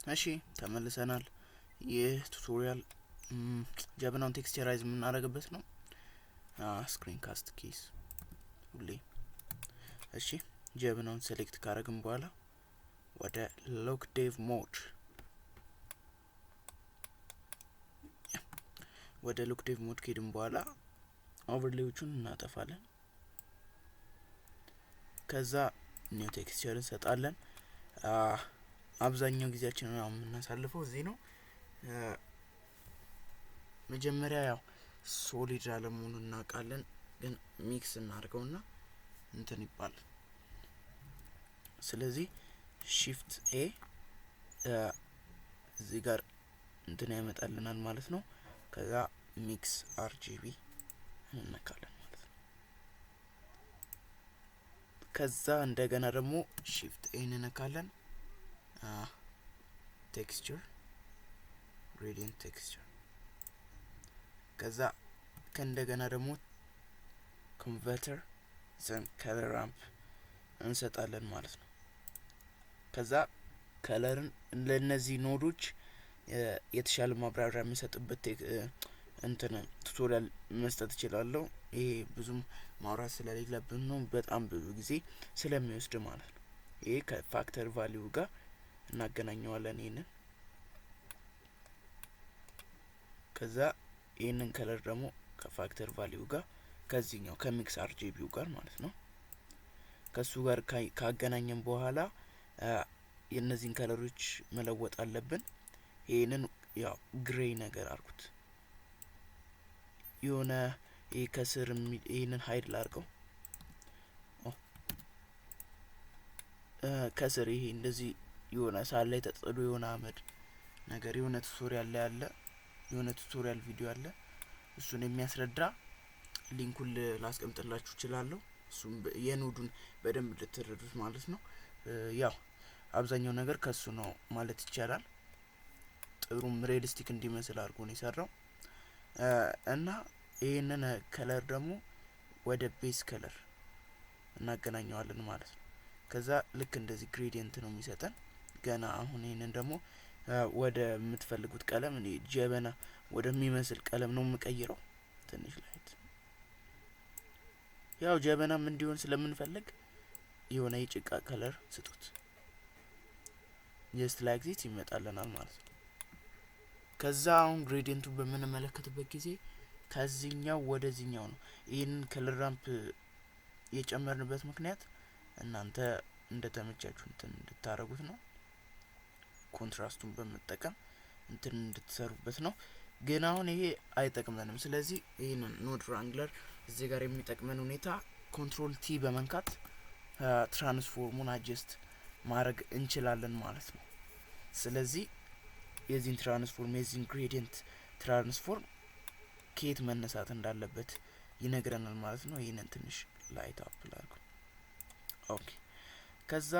እሺ ተመልሰናል። ይህ ቱቶሪያል ጀበናውን ቴክስቸራይዝ የምናደርግበት ነው። ስክሪን ካስት ኬስ ሁሌ። እሺ ጀበናውን ሴሌክት ካደረግን በኋላ ወደ ሎክ ዴቭ ሞድ ከሄድን በኋላ ኦቨርሌዎቹን እናጠፋለን። ከዛ ኒው ቴክስቸር እንሰጣለን። አብዛኛው ጊዜያችንን አሁን የምናሳልፈው እዚህ ነው። መጀመሪያ ያው ሶሊድ አለመሆኑን እናውቃለን፣ ግን ሚክስ እናድርገውና እንትን ይባላል። ስለዚህ ሺፍት ኤ እዚህ ጋር እንትን ያመጣልናል ማለት ነው። ከዛ ሚክስ አርጂቢ እንነካለን ማለት ነው። ከዛ እንደገና ደግሞ ሺፍት ኤ እንነካለን። ቴክስቸር ግሬዲየንት ቴክስቸር ከዛ ከእንደገና ደግሞ ኮንቨርተር ዘን ከለር ራምፕ እንሰጣለን ማለት ነው። ከዛ ከለርን ለነዚህ ኖዶች የተሻለ ማብራሪያ የምሰጥበት እንትን ቱቶሪያል መስጠት እችላለሁ። ይሄ ብዙም ማውራት ስለሌለብን ነው፣ በጣም ብዙ ጊዜ ስለሚወስድ ማለት ነው። ይሄ ከፋክተር ቫልዩ ጋር እናገናኘዋለን ይሄንን። ከዛ ይሄንን ከለር ደግሞ ከፋክተር ቫልዩ ጋር ከዚህኛው ከሚክስ አርጂቢው ጋር ማለት ነው ከሱ ጋር ካገናኘን በኋላ የነዚህን ከለሮች መለወጥ አለብን። ይሄንን ያው ግሬይ ነገር አርጉት። የሆነ ይሄ ከስር ይሄንን ሃይድ ላርገው። ከስር ይሄ እንደዚህ የሆነ ሳል ላይ ተጥሎ የሆነ አመድ ነገር የሆነ ቱቶሪያል ቪዲዮ አለ። እሱን የሚያስረዳ ሊንኩን ላስቀምጥላችሁ እችላለሁ። እሱም የኖዱን በደንብ ልትረዱት ማለት ነው። ያው አብዛኛው ነገር ከሱ ነው ማለት ይቻላል። ጥሩም ሪያሊስቲክ እንዲመስል አድርጎ ነው የሰራው። እና ይሄንን ከለር ደግሞ ወደ ቤስ ከለር እናገናኘዋለን ማለት ነው። ከዛ ልክ እንደዚህ ግሬዲየንት ነው የሚሰጠን። ገና አሁን ይሄንን ደግሞ ወደ የምትፈልጉት ቀለም እኔ ጀበና ወደሚመስል ቀለም ነው የምቀይረው። ትንሽ ላይት ያው ጀበናም እንዲሆን ስለምንፈልግ የሆነ የጭቃ ከለር ስጡት። ጀስት ላይክ ዚስ ይመጣልናል ማለት ነው። ከዛ አሁን ግሬዲየንቱን በምንመለከትበት ጊዜ ከዚህኛው ወደዚህኛው ነው። ይህንን ከለር ራምፕ የጨመርንበት ምክንያት እናንተ እንደተመቻችሁ እንትን እንድታረጉት ነው። ኮንትራስቱን በመጠቀም እንትን እንድትሰሩበት ነው። ግን አሁን ይሄ አይጠቅመንም። ስለዚህ ይሄንን ኖድ ራንግለር እዚህ ጋር የሚጠቅመን ሁኔታ ኮንትሮል ቲ በመንካት ትራንስፎርሙን አጀስት ማድረግ እንችላለን ማለት ነው። ስለዚህ የዚህን ትራንስፎርም የዚህን ግሬዲየንት ትራንስፎርም ከየት መነሳት እንዳለበት ይነግረናል ማለት ነው። ይሄንን ትንሽ ላይት አፕ ላድርገው። ኦኬ ከዛ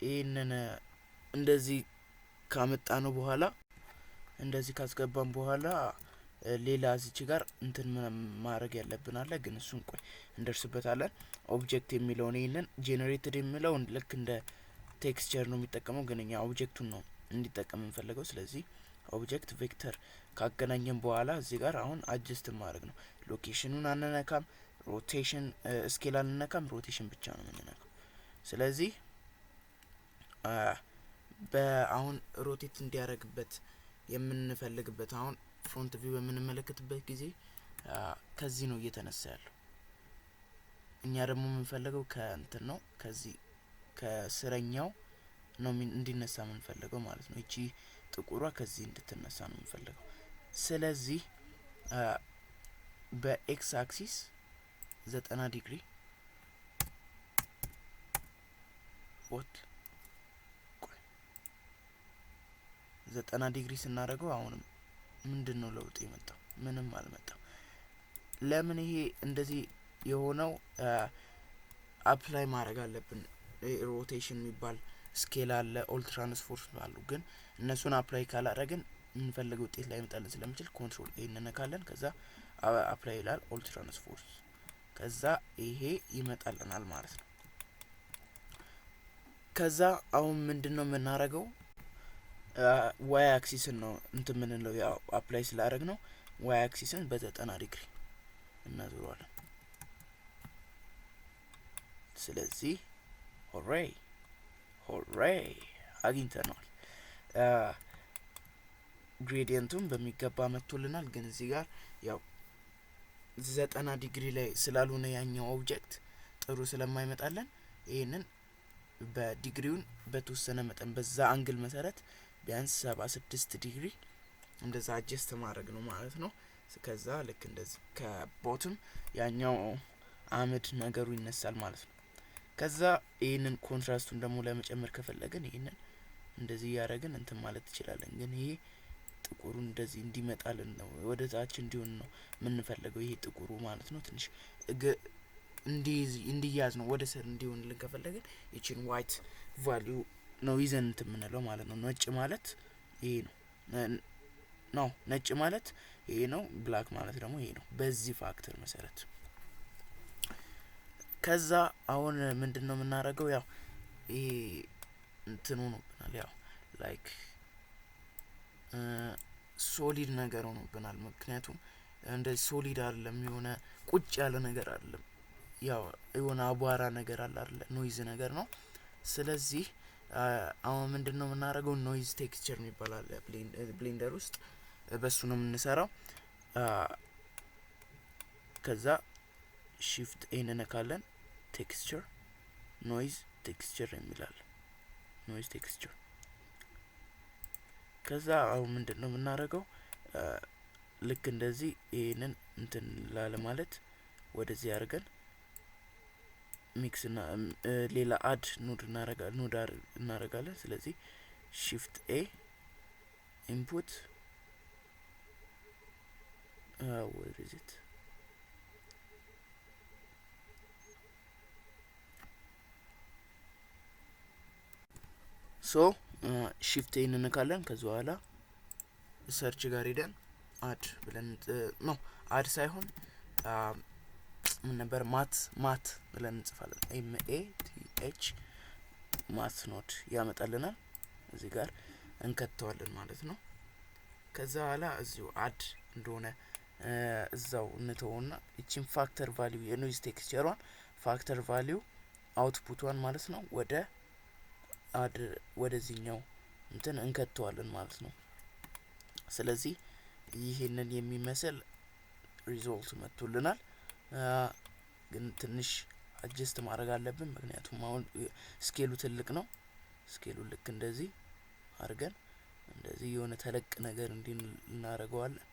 ይሄንን እንደዚህ ካመጣ ነው በኋላ እንደዚህ ካስገባን በኋላ ሌላ እዚች ጋር እንትን ማድረግ ያለብን አለ፣ ግን እሱን ቆይ እንደርስበታለን። ኦብጀክት የሚለውን ይሄንን ጄኔሬትድ የሚለውን ልክ እንደ ቴክስቸር ነው የሚጠቀመው፣ ግን እኛ ኦብጀክቱን ነው እንዲጠቀም እንፈልገው። ስለዚህ ኦብጀክት ቬክተር ካገናኘን በኋላ እዚህ ጋር አሁን አጀስት ማድረግ ነው። ሎኬሽኑን አንነካም፣ ሮቴሽን ስኬል አንነካም፣ ሮቴሽን ብቻ ነው የምንነካው። ስለዚህ በአሁን ሮቴት እንዲያደርግበት የምንፈልግበት አሁን ፍሮንት ቪው በምንመለከትበት ጊዜ ከዚህ ነው እየተነሳ ያለው። እኛ ደግሞ የምንፈልገው ከእንትን ነው፣ ከዚህ ከስረኛው ነው እንዲነሳ የምንፈልገው ማለት ነው። እቺ ጥቁሯ ከዚህ እንድትነሳ ነው የምንፈልገው። ስለዚህ በኤክስ አክሲስ 90 ዲግሪ ወጥ 90 ዲግሪ ስናደርገው አሁንም ምንድነው ለውጥ የመጣው? ምንም አልመጣም። ለምን ይሄ እንደዚህ የሆነው? አፕላይ ማድረግ አለብን። ሮቴሽን የሚባል ስኬል አለ፣ ኦል ትራንስፎርም አሉ። ግን እነሱን አፕላይ ካላደረግን የምንፈልገው ውጤት ላይ መጣልን ስለምችል ኮንትሮል ኤ እንነካለን። ከዛ አፕላይ ይላል ኦል ትራንስፎርም። ከዛ ይሄ ይመጣልናል ማለት ነው። ከዛ አሁን ምንድነው የምናደርገው? ዋይ አክሲስን ነው እንትን ምንለው ያው አፕላይ ስላደረግ ነው ዋይ አክሲስን በ90 ዲግሪ እናዞረዋለን። ስለዚህ ሆሬ አግኝተነዋል። ግሬዲየንቱን በሚገባ መጥቶልናል። ግን እዚህ ጋር ያው 90 ዲግሪ ላይ ስላልሆነ ያኛው ኦብጀክት ጥሩ ስለማይመጣለን ይሄንን በዲግሪውን በተወሰነ መጠን በዛ አንግል መሰረት ቢያንስ 76 ዲግሪ እንደዛ አጀስት ማድረግ ነው ማለት ነው። ከዛ ልክ እንደዚህ ከቦትም ያኛው አመድ ነገሩ ይነሳል ማለት ነው። ከዛ ይሄንን ኮንትራስቱን ደግሞ ለመጨመር ከፈለግን ይሄንን እንደዚህ ያደረግን እንትን ማለት ትችላለን። ግን ይሄ ጥቁሩ እንደዚህ እንዲመጣልን ነው ወደ ታች እንዲሆን ነው የምንፈልገው። ይሄ ጥቁሩ ማለት ነው ትንሽ እንዲያዝ ነው ወደ ስር እንዲሆንልን ከፈለግን ይቺን ዋይት ቫልዩ ነው ይዘን እንትን የምንለው ማለት ነው። ነጭ ማለት ይሄ ነው ነጭ ማለት ይሄ ነው። ብላክ ማለት ደግሞ ይሄ ነው። በዚህ ፋክተር መሰረት ከዛ አሁን ምንድነው የምናደርገው? ያው ይሄ እንትኑ ነው ብናል ያው ላይክ ሶሊድ ነገር ሆኖብናል። ምክንያቱም እንደዚህ ሶሊድ አይደለም፣ የሆነ ቁጭ ያለ ነገር አይደለም። ያው የሆነ አቧራ ነገር አለ አይደለ፣ ኖይዝ ነገር ነው። ስለዚህ አሁን ምንድነው የምናደርገው? ኖይዝ ቴክስቸር ይባላል ብሌንደር ውስጥ፣ በሱ ነው የምንሰራው። ከዛ ሺፍት ኤን ነካለን፣ ቴክስቸር ኖይዝ ቴክስቸር የሚላል ኖይዝ ቴክስቸር። ከዛ አሁን ምንድነው የምናደርገው? ልክ እንደዚህ ይሄንን እንትን ላለ ማለት ወደዚህ አድርገን ሚክስ እና ሌላ አድ ኖድ እናደርጋለን። ስለዚህ ሺፍት ኤ ኢንፑት where is it? ሶ ሺፍት ኤን እንነካለን። ከዛ በኋላ ሰርች ጋር ሄደን አድ ብለን ነው አድ ሳይሆን ምን ነበር ማት ብለን እንጽፋለን። MATH ማት ኖድ ያመጣልናል። እዚህ ጋር እንከተዋለን ማለት ነው። ከዛ በኋላ እዚሁ አድ እንደሆነ እዛው እንተውና እቺን ፋክተር ቫልዩ የኖይዝ ቴክስቸሯን ፋክተር ቫልዩ አውትፑቷን ማለት ነው ወደዚህኛው እንትን እንከተዋለን ማለት ነው። ስለዚህ ይሄንን የሚመስል ሪዞልት መጥቶልናል። ግን ትንሽ አጀስት ማድረግ አለብን፣ ምክንያቱም አሁን ስኬሉ ትልቅ ነው። ስኬሉ ልክ እንደዚህ አድርገን እንደዚህ የሆነ ተለቅ ነገር እናደርገዋለን።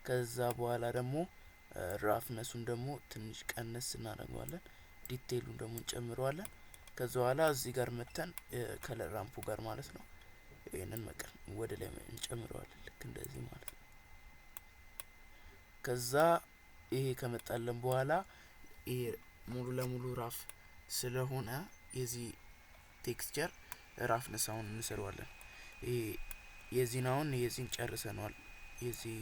ከዛ በኋላ ደግሞ ራፍነሱን ደግሞ ትንሽ ቀነስ እናደርገዋለን። ዲቴይሉን ደግሞ እንጨምረዋለን። ከዛ በኋላ እዚህ ጋር መተን ከለር ራምፑ ጋር ማለት ነው ይሄንን መቀን ወደ ላይ እንጨምረዋለን ልክ እንደዚህ ማለት ነው። ከዛ ይሄ ከመጣለን በኋላ ይሄ ሙሉ ለሙሉ ራፍ ስለሆነ የዚህ ቴክስቸር ራፍነስ አሁን እንሰራዋለን። ይሄ የዚህን ጨርሰናል። የዚህ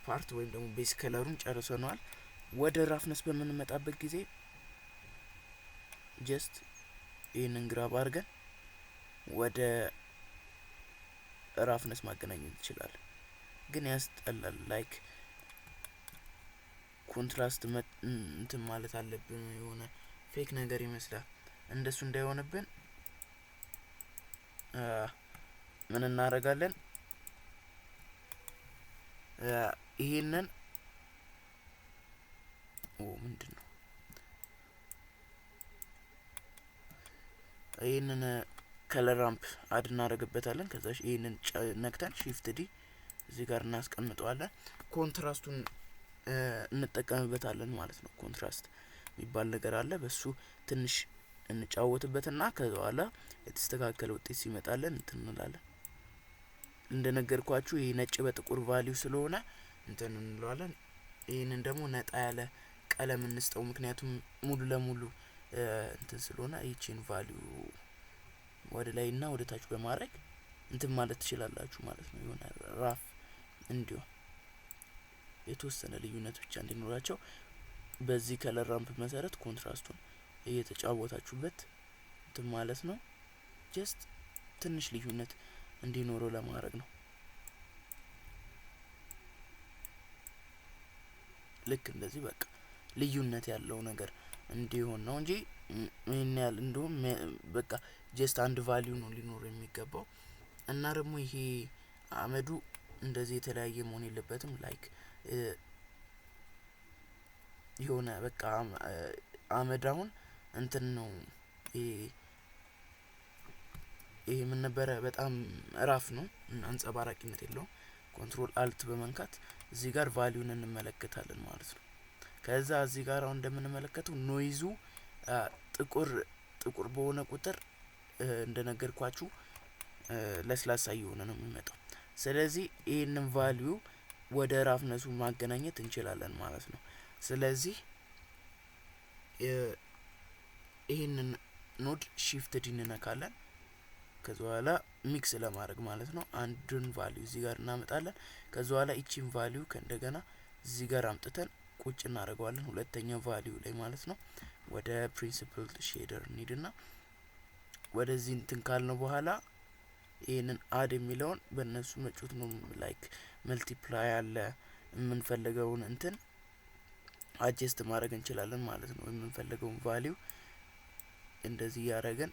ፓርት ወይም ደግሞ ቤዝ ከለሩን ጨርሰናል። ወደ ራፍነስ በምንመጣበት ጊዜ ጀስት ይሄንን ግራብ አድርገን ወደ ራፍነስ ማገናኘት ይችላል። ግን ያስጠላል። ላይክ ኮንትራስት እንትን ማለት አለብን። የሆነ ፌክ ነገር ይመስላል። እንደሱ እንዳይሆንብን ምን እናደርጋለን? ይሄንን ምንድነው ይሄንን ከለር ራምፕ አድ እናደርግበታለን። ከዛ ይሄንን ነክተን ሺፍት ዲ እዚህ ጋር እናስቀምጠዋለን። ኮንትራስቱን እንጠቀምበታለን ማለት ነው። ኮንትራስት የሚባል ነገር አለ። በሱ ትንሽ እንጫወትበትና ከዛ በኋላ የተስተካከለ ውጤት ሲመጣለን እንትን እንላለን። እንደነገርኳችሁ ይሄ ነጭ በጥቁር ቫልዩ ስለሆነ እንትን እንለዋለን። ይሄንን ደግሞ ነጣ ያለ ቀለም እንስጠው፣ ምክንያቱም ሙሉ ለሙሉ እንትን ስለሆነ ይቺን ቫልዩ ወደ ላይና ወደ ታች በማድረግ እንትን ማለት ትችላላችሁ ማለት ነው። የሆነ ራፍ እንዲሆን የተወሰነ ልዩነት ብቻ እንዲኖራቸው በዚህ ከለር ራምፕ መሰረት ኮንትራስቱን እየተጫወታችሁበት እንትን ማለት ነው። ጀስት ትንሽ ልዩነት እንዲኖረው ለማድረግ ነው። ልክ እንደዚህ በቃ ልዩነት ያለው ነገር እንዲሆን ነው እንጂ ምን ያህል እንደውም በቃ ጀስት አንድ ቫልዩ ነው ሊኖር የሚገባው። እና ደግሞ ይሄ አመዱ እንደዚህ የተለያየ መሆን የለበትም። ላይክ የሆነ በቃ አመድ አሁን እንትን ነው ይሄ ምን ነበረ በጣም ራፍ ነው አንጸባራቂነት የለውም። ኮንትሮል አልት በመንካት እዚህ ጋር ቫልዩን እንመለከታለን ማለት ነው። ከዛ እዚህ ጋር አሁን እንደምንመለከተው ኖይዙ ጥቁር በሆነ ቁጥር እንደነገርኳችሁ ለስላሳ እየሆነ ነው የሚመጣው። ስለዚህ ይሄንን ቫልዩ ወደ ራፍነሱ ማገናኘት እንችላለን ማለት ነው። ስለዚህ ይሄንን ኖድ ሺፍት ዲ እንነካለን። ከዛ በኋላ ሚክስ ለማድረግ ማለት ነው አንዱን ቫልዩ እዚህ ጋር እናመጣለን። ከዛ በኋላ እቺን ቫልዩ ከእንደገና እዚህ ጋር አምጥተን ቁጭ እናደርገዋለን ሁለተኛው ቫልዩ ላይ ማለት ነው። ወደ ፕሪንሲፕል ሼደር እንሂድና ወደዚህ እንትን ካልነው በኋላ ይሄንን አድ የሚለውን በእነሱ መጫወት ነው። ላይክ መልቲፕላይ አለ የምንፈልገውን እንትን አጀስት ማድረግ እንችላለን ማለት ነው። የምንፈልገውን ቫልዩ እንደዚህ ያደረገን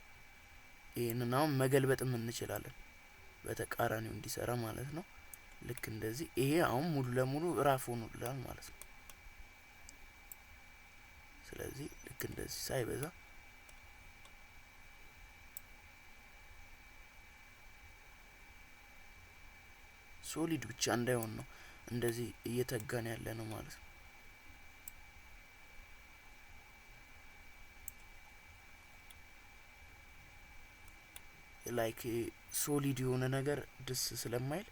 ይሄንን አሁን መገልበጥም እንችላለን በተቃራኒው እንዲሰራ ማለት ነው። ልክ እንደዚህ ይሄ አሁን ሙሉ ለሙሉ ራፍ ሆኖልናል ማለት ነው። ስለዚህ ልክ እንደዚህ ሳይበዛ ሶሊድ ብቻ እንዳይሆን ነው እንደዚህ እየተጋን ያለ ነው ማለት ነው። ላይክ ሶሊድ የሆነ ነገር ደስ ስለማይል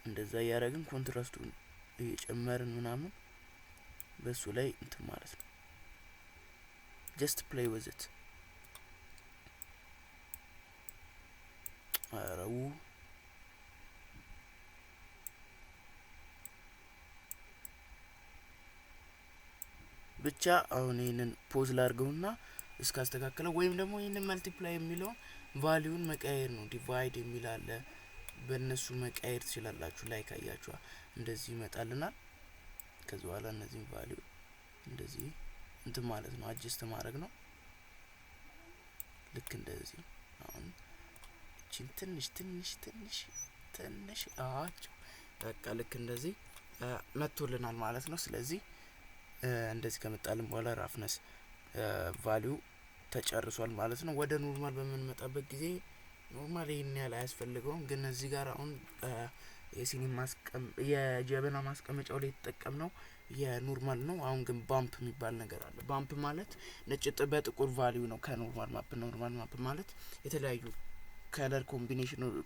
እንደዛ ያረግን ኮንትራስቱን እየጨመርን ምናምን በሱ ላይ እንትን ማለት ነው። ጀስት ፕሌይ ዊዝ ኢት አረው ብቻ አሁን ይሄንን ፖዝ ላድርገውና እስካስተካከለው ወይም ደግሞ ይሄንን መልቲፕላይ የሚለውን ቫልዩን መቀየር ነው። ዲቫይድ የሚል አለ በእነሱ መቀየር ትችላላችሁ። ላይክ አያችኋ እንደዚህ ይመጣልናል። ከዛ በኋላ እነዚህን ቫልዩ እንደዚህ እንትን ማለት ነው አጀስት ማድረግ ነው። ልክ እንደዚህ አሁን እቺን ትንሽ አዋጭ በቃ ልክ እንደዚህ መጥቶልናል ማለት ነው። ስለዚህ እንደዚህ ከመጣልን በኋላ ራፍነስ ቫልዩ ተጨርሷል ማለት ነው። ወደ ኖርማል በምንመጣበት ጊዜ ኖርማል ይሄን ያህል አያስፈልገውም። ግን እዚህ ጋር አሁን የሲኒ የጀበና ማስቀመጫው ላይ የተጠቀምነው የኖርማል ነው። አሁን ግን ባምፕ የሚባል ነገር አለ። ባምፕ ማለት ነጭ በጥቁር ቫልዩ ነው ከኖርማል ማፕ። ኖርማል ማፕ ማለት የተለያዩ ከለር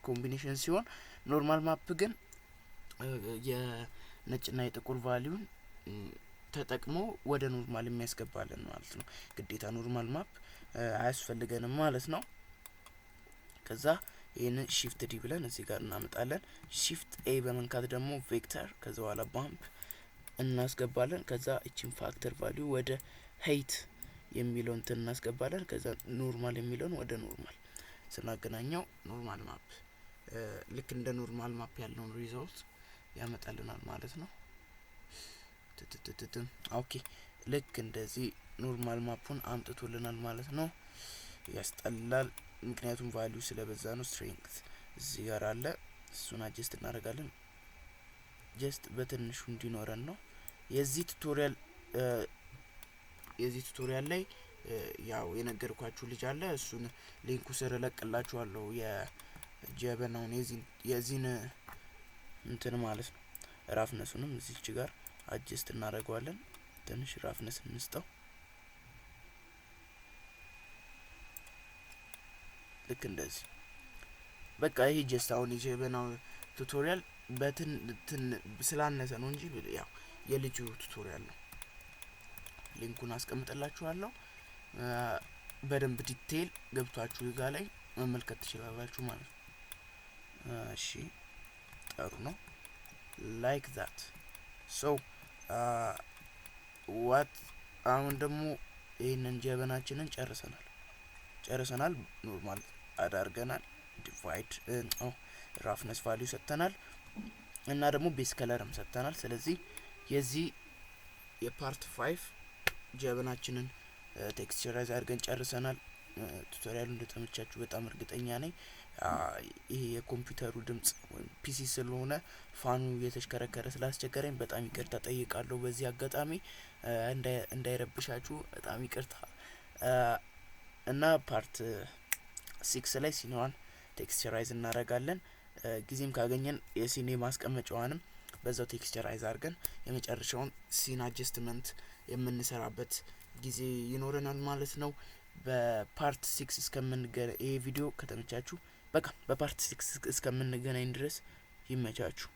ኮምቢኔሽን ሲሆን ኖርማል ማፕ ግን የነጭና የጥቁር ቫልዩን ተጠቅሞ ወደ ኖርማል የሚያስገባልን ማለት ነው። ግዴታ ኖርማል ማፕ አያስፈልገንም ማለት ነው። ከዛ ይሄንን ሺፍት ዲ ብለን እዚህ ጋር እናመጣለን። ሺፍት ኤ በመንካት ደግሞ ቬክተር ከዛ በኋላ ባምፕ እናስገባለን። ከዛ እቺን ፋክተር ቫልዩ ወደ ሄይት የሚለውን እንትን እናስገባለን። ከዛ ኖርማል የሚለውን ወደ ኖርማል ስናገናኘው ኖርማል ማፕ ልክ እንደ ኖርማል ማፕ ያለውን ሪዛልት ያመጣልናል ማለት ነው። ኦኬ ልክ እንደዚህ ኖርማል ማፑን አምጥቶልናል ማለት ነው። ያስጠላል ምክንያቱም ቫልዩ ስለበዛ ነው። ስትሬንግዝ እዚህ ጋር አለ እሱን አጀስት እናደርጋለን። ጀስት በትንሹ እንዲኖረን ነው። የዚህ ቱቶሪያል ላይ ያው የነገርኳችሁ ልጅ አለ። እሱን ሊንኩ ስር እለቅላችኋለሁ የጀበናውን የዚህን እንትን ማለት ነው። ራፍነሱንም እዚች ጋር አጀስት እናደርገዋለን። ትንሽ ራፍነስ እንስጠው። ልክ እንደዚህ በቃ ይሄ ጀስት አሁን የጀበናው ቱቶሪያል ስላነሰ ነው እንጂ ያው የልጁ ቱቶሪያል ነው። ሊንኩን አስቀምጥላችኋለሁ። በደንብ ዲቴይል ገብታችሁ እዛ ላይ መመልከት ትችላላችሁ ማለት ነው። እሺ ጥሩ ነው። ላይክ ዛት ሶ ዋት አሁን ደግሞ ይሄንን ጀበናችንን ጨርሰናል። ጨርሰናል። ኖርማል አዳርገናል። ዲቫይድ ራፍነስ ቫልዩ ሰጥተናል እና ደግሞ ቤስ ከለርም ሰጥተናል። ስለዚህ የዚህ የፓርት 5 ጀበናችንን ቴክስቸራይዝ አድርገን ጨርሰናል። ቱቶሪያሉ እንደተመቻችሁ በጣም እርግጠኛ ነኝ። ይሄ የኮምፒውተሩ ድምጽ ወይም ፒሲ ስለሆነ ፋኑ የተሽከረከረ ስላስቸገረኝ በጣም ይቅርታ ጠይቃለሁ። በዚህ አጋጣሚ እንዳይረብሻችሁ በጣም ይቅርታ። እና ፓርት 6 ላይ ሲኒዋን ቴክስቸራይዝ እናደርጋለን። ጊዜም ካገኘን የሲኒ ማስቀመጫዋንም በዛው ቴክስቸራይዝ አድርገን የመጨረሻውን ሲን አጀስትመንት የምንሰራበት ጊዜ ይኖረናል ማለት ነው። በፓርት 6 እስከምንገናኝ ይሄ ቪዲዮ ከተመቻችሁ በቃ በፓርት 6 እስከምንገናኝ ድረስ ይመቻችሁ።